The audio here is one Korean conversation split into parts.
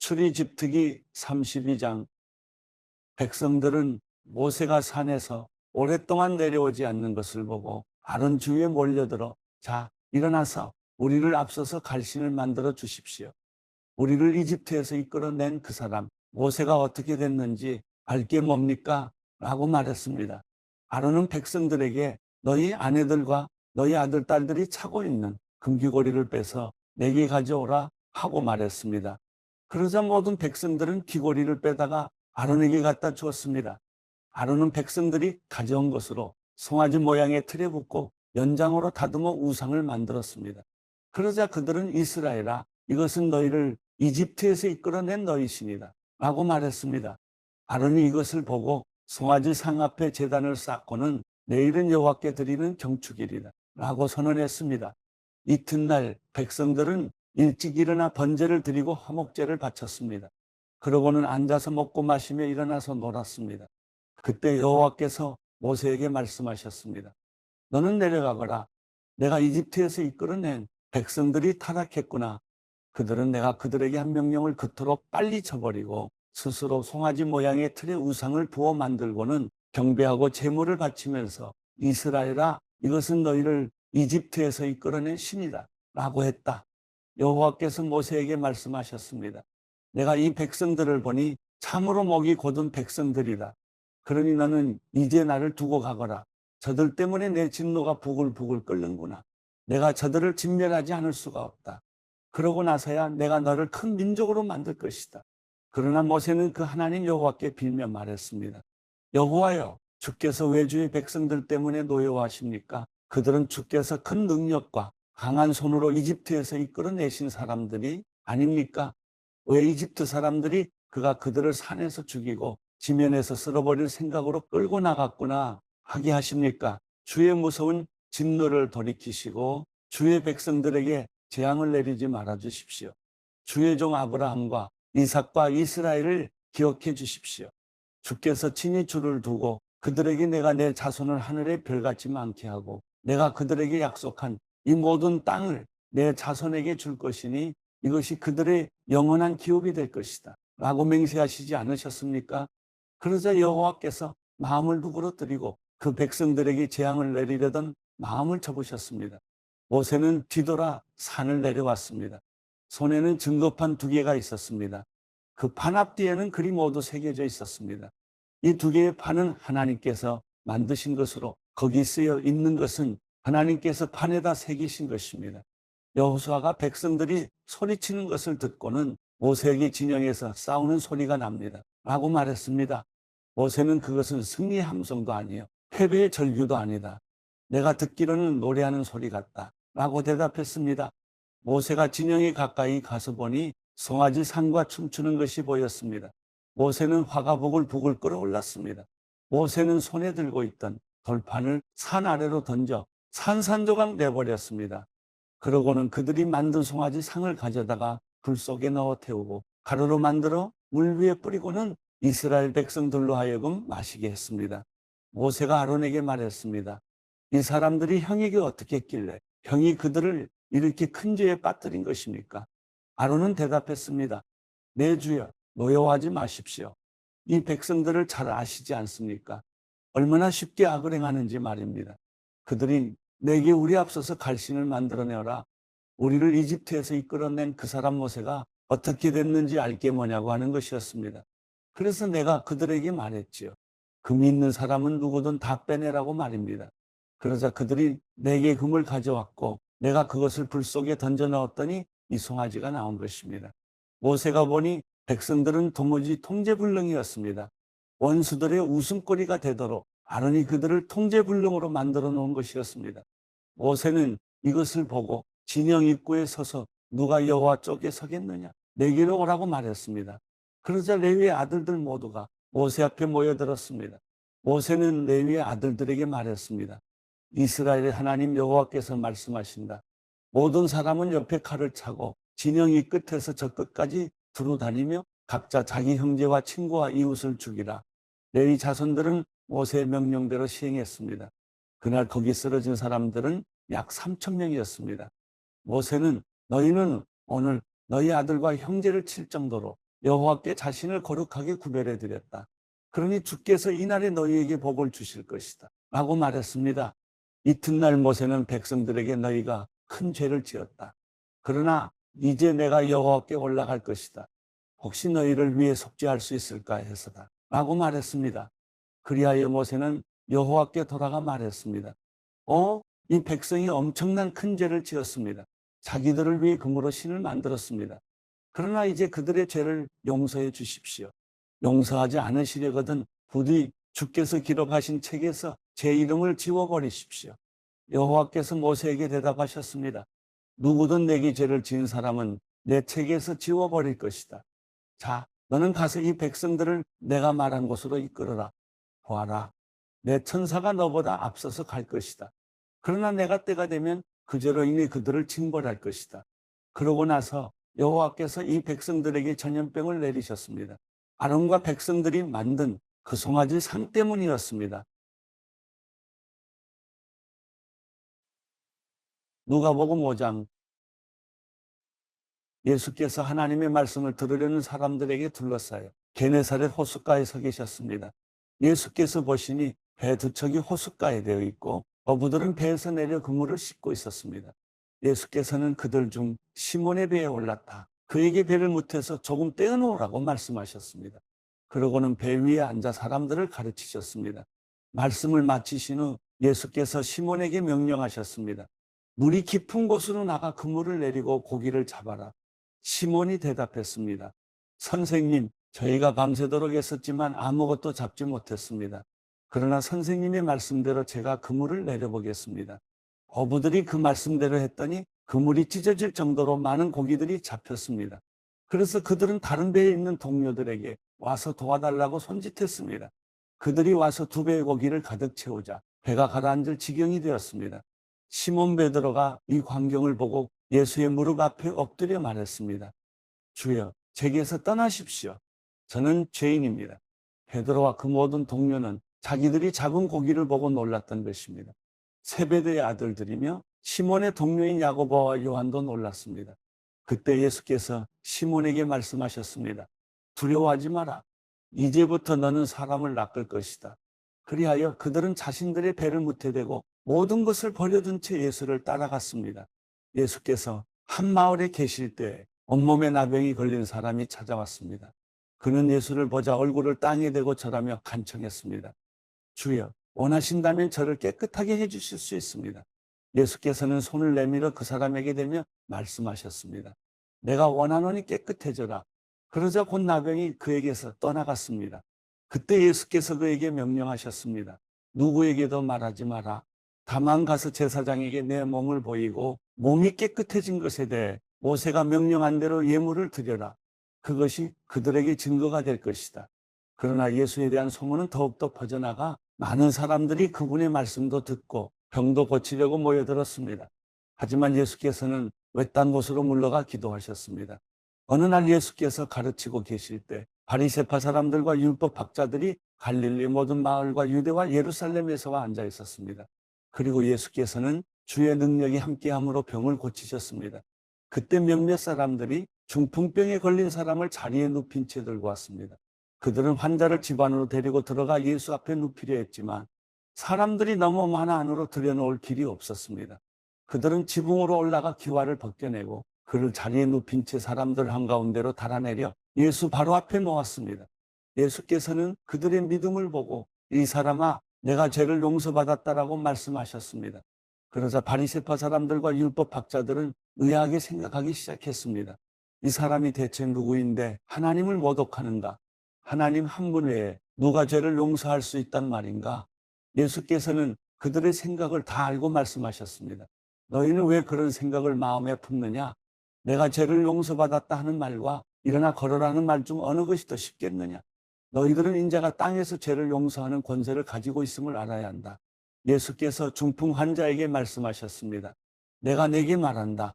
출애굽기 32장. 백성들은 모세가 산에서 오랫동안 내려오지 않는 것을 보고 아론 주위에 몰려들어, 자, 일어나서 우리를 앞서서 갈신을 만들어 주십시오. 우리를 이집트에서 이끌어낸 그 사람 모세가 어떻게 됐는지 알게 뭡니까? 라고 말했습니다. 아론은 백성들에게 너희 아내들과 너희 아들, 딸들이 차고 있는 금귀고리를 빼서 내게 가져오라 하고 말했습니다. 그러자 모든 백성들은 귀고리를 빼다가 아론에게 갖다 주었습니다. 아론은 백성들이 가져온 것으로 송아지 모양의 틀에 붓고 연장으로 다듬어 우상을 만들었습니다. 그러자 그들은 이스라엘아, 이것은 너희를 이집트에서 이끌어낸 너희 신이다 라고 말했습니다. 아론이 이것을 보고 송아지 상 앞에 제단을 쌓고는 내일은 여호와께 드리는 경축일이다 라고 선언했습니다. 이튿날 백성들은 일찍 일어나 번제를 드리고 화목제를 바쳤습니다. 그러고는 앉아서 먹고 마시며 일어나서 놀았습니다. 그때 여호와께서 모세에게 말씀하셨습니다. 너는 내려가거라. 내가 이집트에서 이끌어낸 백성들이 타락했구나. 그들은 내가 그들에게 한 명령을 그토록 빨리 쳐버리고 스스로 송아지 모양의 틀에 우상을 부어 만들고는 경배하고 제물을 바치면서 이스라엘아, 이것은 너희를 이집트에서 이끌어낸 신이다 라고 했다. 여호와께서 모세에게 말씀하셨습니다. 내가 이 백성들을 보니 참으로 목이 곧은 백성들이다. 그러니 너는 이제 나를 두고 가거라. 저들 때문에 내 진노가 부글부글 끓는구나. 내가 저들을 진멸하지 않을 수가 없다. 그러고 나서야 내가 너를 큰 민족으로 만들 것이다. 그러나 모세는 그 하나님 여호와께 빌며 말했습니다. 여호와여, 주께서 왜 주의 백성들 때문에 노여워하십니까? 그들은 주께서 큰 능력과 강한 손으로 이집트에서 이끌어내신 사람들이 아닙니까? 왜 이집트 사람들이 그가 그들을 산에서 죽이고 지면에서 쓸어버릴 생각으로 끌고 나갔구나 하게 하십니까? 주의 무서운 진노를 돌이키시고 주의 백성들에게 재앙을 내리지 말아 주십시오. 주의 종 아브라함과 이삭과 이스라엘을 기억해 주십시오. 주께서 친히 주를 두고 그들에게 내가 내 자손을 하늘의 별같이 많게 하고 내가 그들에게 약속한 이 모든 땅을 내 자손에게 줄 것이니 이것이 그들의 영원한 기업이 될 것이다 라고 맹세하시지 않으셨습니까? 그러자 여호와께서 마음을 누그러뜨리고 그 백성들에게 재앙을 내리려던 마음을 접으셨습니다. 모세는 뒤돌아 산을 내려왔습니다. 손에는 증거판 2개가 있었습니다. 그 판 앞뒤에는 글이 모두 새겨져 있었습니다. 이 2개의 판은 하나님께서 만드신 것으로 거기 쓰여 있는 것은 하나님께서 판에다 새기신 것입니다. 여호수아가 백성들이 소리치는 것을 듣고는 모세에게 진영에서 싸우는 소리가 납니다 라고 말했습니다. 모세는 그것은 승리의 함성도 아니요 패배의 절규도 아니다. 내가 듣기로는 노래하는 소리 같다 라고 대답했습니다. 모세가 진영에 가까이 가서 보니 송아지 산과 춤추는 것이 보였습니다. 모세는 화가 부글부글 끓어올랐습니다. 모세는 손에 들고 있던 돌판을 산 아래로 던져 산산조각 내버렸습니다. 그러고는 그들이 만든 송아지 상을 가져다가 불 속에 넣어 태우고 가루로 만들어 물 위에 뿌리고는 이스라엘 백성들로 하여금 마시게 했습니다. 모세가 아론에게 말했습니다. 이 사람들이 형에게 어떻게 했길래 형이 그들을 이렇게 큰 죄에 빠뜨린 것입니까? 아론은 대답했습니다. 내 주여, 노여워하지 마십시오. 이 백성들을 잘 아시지 않습니까? 얼마나 쉽게 악을 행하는지 말입니다. 그들이 내게 우리 앞서서 갈신을 만들어내어라. 우리를 이집트에서 이끌어낸 그 사람 모세가 어떻게 됐는지 알게 뭐냐고 하는 것이었습니다. 그래서 내가 그들에게 말했지요. 금이 있는 사람은 누구든 다 빼내라고 말입니다. 그러자 그들이 내게 금을 가져왔고 내가 그것을 불 속에 던져 넣었더니 이 송아지가 나온 것입니다. 모세가 보니 백성들은 도무지 통제불능이었습니다. 원수들의 웃음거리가 되도록 아론이 그들을 통제불능으로 만들어 놓은 것이었습니다. 모세는 이것을 보고 진영 입구에 서서 누가 여호와 쪽에 서겠느냐? 내게로 오라고 말했습니다. 그러자 레위의 아들들 모두가 모세 앞에 모여들었습니다. 모세는 레위의 아들들에게 말했습니다. 이스라엘의 하나님 여호와께서 말씀하신다. 모든 사람은 옆에 칼을 차고 진영 이 끝에서 저 끝까지 두루 다니며 각자 자기 형제와 친구와 이웃을 죽이라. 레위 자손들은 모세의 명령대로 시행했습니다. 그날 거기 쓰러진 사람들은 약 3천 명이었습니다. 모세는 너희는 오늘 너희 아들과 형제를 칠 정도로 여호와께 자신을 거룩하게 구별해 드렸다. 그러니 주께서 이날에 너희에게 복을 주실 것이다 라고 말했습니다. 이튿날 모세는 백성들에게 너희가 큰 죄를 지었다. 그러나 이제 내가 여호와께 올라갈 것이다. 혹시 너희를 위해 속죄할 수 있을까 해서다 라고 말했습니다. 그리하여 모세는 여호와께 돌아가 말했습니다. 이 백성이 엄청난 큰 죄를 지었습니다. 자기들을 위해 금으로 신을 만들었습니다. 그러나 이제 그들의 죄를 용서해 주십시오. 용서하지 않으시려거든 부디 주께서 기록하신 책에서 제 이름을 지워버리십시오. 여호와께서 모세에게 대답하셨습니다. 누구든 내게 죄를 지은 사람은 내 책에서 지워버릴 것이다. 자, 너는 가서 이 백성들을 내가 말한 곳으로 이끌어라. 보아라, 내 천사가 너보다 앞서서 갈 것이다. 그러나 내가 때가 되면 그 죄로 인해 그들을 징벌할 것이다. 그러고 나서 여호와께서 이 백성들에게 전염병을 내리셨습니다. 아론과 백성들이 만든 그 송아지 상 때문이었습니다. 누가복음 5장. 예수께서 하나님의 말씀을 들으려는 사람들에게 둘러싸여 게네사렛 호숫가에 서 계셨습니다. 예수께서 보시니 배 두 척이 호숫가에 되어 있고 어부들은 배에서 내려 그물을 씻고 있었습니다. 예수께서는 그들 중 시몬의 배에 올랐다. 그에게 배를 못해서 조금 떼어놓으라고 말씀하셨습니다. 그러고는 배 위에 앉아 사람들을 가르치셨습니다. 말씀을 마치신 후 예수께서 시몬에게 명령하셨습니다. 물이 깊은 곳으로 나가 그물을 내리고 고기를 잡아라. 시몬이 대답했습니다. 선생님, 저희가 밤새도록 애썼지만 아무것도 잡지 못했습니다. 그러나 선생님의 말씀대로 제가 그물을 내려보겠습니다. 어부들이 그 말씀대로 했더니 그물이 찢어질 정도로 많은 고기들이 잡혔습니다. 그래서 그들은 다른 배에 있는 동료들에게 와서 도와달라고 손짓했습니다. 그들이 와서 두 배의 고기를 가득 채우자 배가 가라앉을 지경이 되었습니다. 시몬 베드로가 이 광경을 보고 예수의 무릎 앞에 엎드려 말했습니다. 주여, 제게서 떠나십시오. 저는 죄인입니다. 베드로와 그 모든 동료는 자기들이 잡은 고기를 보고 놀랐던 것입니다. 세베대의 아들들이며 시몬의 동료인 야고보와 요한도 놀랐습니다. 그때 예수께서 시몬에게 말씀하셨습니다. 두려워하지 마라. 이제부터 너는 사람을 낚을 것이다. 그리하여 그들은 자신들의 배를 무태대고 모든 것을 버려둔 채 예수를 따라갔습니다. 예수께서 한 마을에 계실 때 온몸에 나병이 걸린 사람이 찾아왔습니다. 그는 예수를 보자 얼굴을 땅에 대고 절하며 간청했습니다. 주여, 원하신다면 저를 깨끗하게 해주실 수 있습니다. 예수께서는 손을 내밀어 그 사람에게 대며 말씀하셨습니다. 내가 원하노니 깨끗해져라. 그러자 곧 나병이 그에게서 떠나갔습니다. 그때 예수께서 그에게 명령하셨습니다. 누구에게도 말하지 마라. 다만 가서 제사장에게 내 몸을 보이고 몸이 깨끗해진 것에 대해 모세가 명령한 대로 예물을 드려라. 그것이 그들에게 증거가 될 것이다. 그러나 예수에 대한 소문은 더욱더 퍼져나가 많은 사람들이 그분의 말씀도 듣고 병도 고치려고 모여들었습니다. 하지만 예수께서는 외딴 곳으로 물러가 기도하셨습니다. 어느 날 예수께서 가르치고 계실 때 바리새파 사람들과 율법 학자들이 갈릴리 모든 마을과 유대와 예루살렘에서와 앉아 있었습니다. 그리고 예수께서는 주의 능력이 함께함으로 병을 고치셨습니다. 그때 몇몇 사람들이 중풍병에 걸린 사람을 자리에 눕힌 채 들고 왔습니다. 그들은 환자를 집 안으로 데리고 들어가 예수 앞에 눕히려 했지만 사람들이 너무 많아 안으로 들여놓을 길이 없었습니다. 그들은 지붕으로 올라가 기와를 벗겨내고 그를 자리에 눕힌 채 사람들 한가운데로 달아내려 예수 바로 앞에 놓았습니다. 예수께서는 그들의 믿음을 보고 이 사람아, 내가 죄를 용서받았다라고 말씀하셨습니다. 그러자 바리새파 사람들과 율법 학자들은 의아하게 생각하기 시작했습니다. 이 사람이 대체 누구인데 하나님을 모독하는가? 하나님 한 분 외에 누가 죄를 용서할 수 있단 말인가? 예수께서는 그들의 생각을 다 알고 말씀하셨습니다. 너희는 왜 그런 생각을 마음에 품느냐? 내가 죄를 용서받았다 하는 말과 일어나 걸어라는 말 중 어느 것이 더 쉽겠느냐? 너희들은 인자가 땅에서 죄를 용서하는 권세를 가지고 있음을 알아야 한다. 예수께서 중풍 환자에게 말씀하셨습니다. 내가 네게 말한다.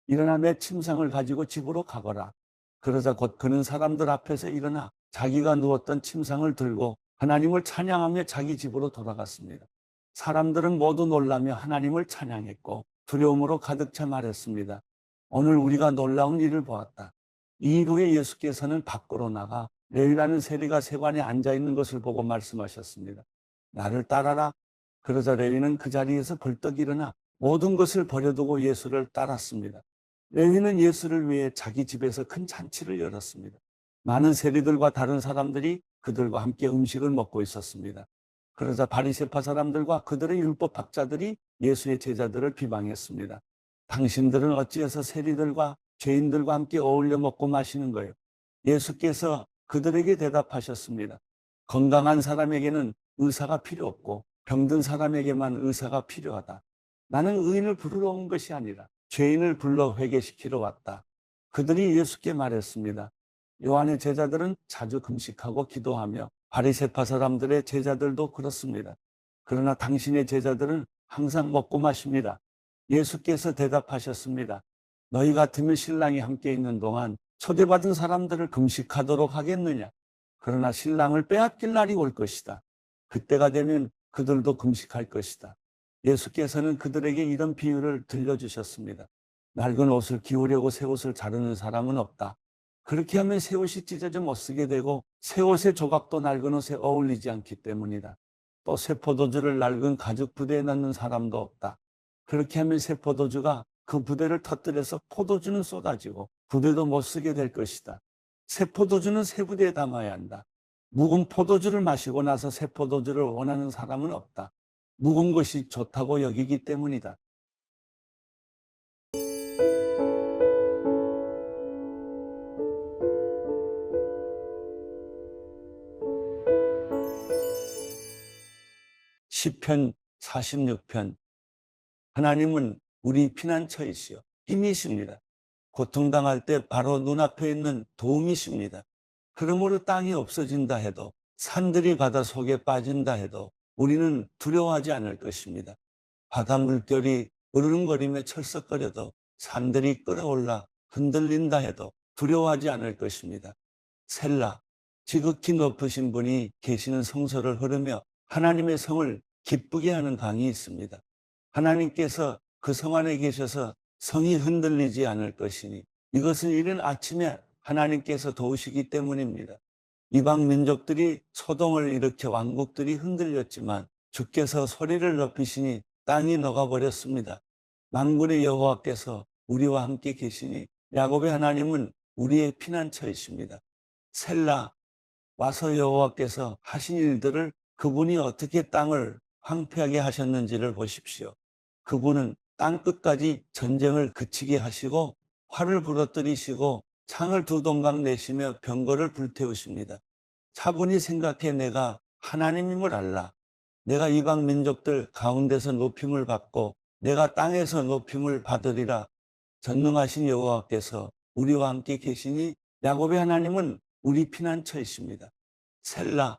일어나 내 침상을 가지고 집으로 가거라. 그러자 곧 그는 사람들 앞에서 일어나 자기가 누웠던 침상을 들고 하나님을 찬양하며 자기 집으로 돌아갔습니다. 사람들은 모두 놀라며 하나님을 찬양했고 두려움으로 가득 차 말했습니다. 오늘 우리가 놀라운 일을 보았다. 이 후에 예수께서는 밖으로 나가 레위라는 세리가 세관에 앉아 있는 것을 보고 말씀하셨습니다. 나를 따라라. 그러자 레위는 그 자리에서 벌떡 일어나 모든 것을 버려두고 예수를 따랐습니다. 레위는 예수를 위해 자기 집에서 큰 잔치를 열었습니다. 많은 세리들과 다른 사람들이 그들과 함께 음식을 먹고 있었습니다. 그러자 바리새파 사람들과 그들의 율법 학자들이 예수의 제자들을 비방했습니다. 당신들은 어찌해서 세리들과 죄인들과 함께 어울려 먹고 마시는 거예요? 예수께서 그들에게 대답하셨습니다. 건강한 사람에게는 의사가 필요 없고 병든 사람에게만 의사가 필요하다. 나는 의인을 부르러 온 것이 아니라 죄인을 불러 회개시키러 왔다. 그들이 예수께 말했습니다. 요한의 제자들은 자주 금식하고 기도하며 바리새파 사람들의 제자들도 그렇습니다. 그러나 당신의 제자들은 항상 먹고 마십니다. 예수께서 대답하셨습니다. 너희 같으면 신랑이 함께 있는 동안 초대받은 사람들을 금식하도록 하겠느냐? 그러나 신랑을 빼앗길 날이 올 것이다. 그때가 되면 그들도 금식할 것이다. 예수께서는 그들에게 이런 비유를 들려주셨습니다. 낡은 옷을 기우려고 새 옷을 자르는 사람은 없다. 그렇게 하면 새 옷이 찢어져 못 쓰게 되고 새 옷의 조각도 낡은 옷에 어울리지 않기 때문이다. 또 새 포도주를 낡은 가죽 부대에 넣는 사람도 없다. 그렇게 하면 새 포도주가 그 부대를 터뜨려서 포도주는 쏟아지고 부대도 못 쓰게 될 것이다. 새 포도주는 새 부대에 담아야 한다. 묵은 포도주를 마시고 나서 새 포도주를 원하는 사람은 없다. 묵은 것이 좋다고 여기기 때문이다. 시편 46편. 하나님은 우리 피난처이시요 힘이십니다. 고통당할 때 바로 눈앞에 있는 도움이십니다. 그러므로 땅이 없어진다 해도 산들이 바다 속에 빠진다 해도 우리는 두려워하지 않을 것입니다. 바다 물결이 으르렁거리며 철썩거려도 산들이 끌어올라 흔들린다 해도 두려워하지 않을 것입니다. 셀라. 지극히 높으신 분이 계시는 성소를 흐르며 하나님의 성을 기쁘게 하는 강이 있습니다. 하나님께서 그 성 안에 계셔서 성이 흔들리지 않을 것이니 이것은 이른 아침에 하나님께서 도우시기 때문입니다. 이방 민족들이 소동을 일으켜 왕국들이 흔들렸지만 주께서 소리를 높이시니 땅이 녹아버렸습니다. 만군의 여호와께서 우리와 함께 계시니 야곱의 하나님은 우리의 피난처이십니다. 셀라. 와서 여호와께서 하신 일들을 그분이 어떻게 땅을 황폐하게 하셨는지를 보십시오. 그분은 땅 끝까지 전쟁을 그치게 하시고 활을 부러뜨리시고 창을 두 동강 내시며 병거를 불태우십니다. 차분히 생각해 내가 하나님임을 알라. 내가 이방 민족들 가운데서 높임을 받고 내가 땅에서 높임을 받으리라. 전능하신 여호와께서 우리와 함께 계시니 야곱의 하나님은 우리 피난처이십니다. 셀라.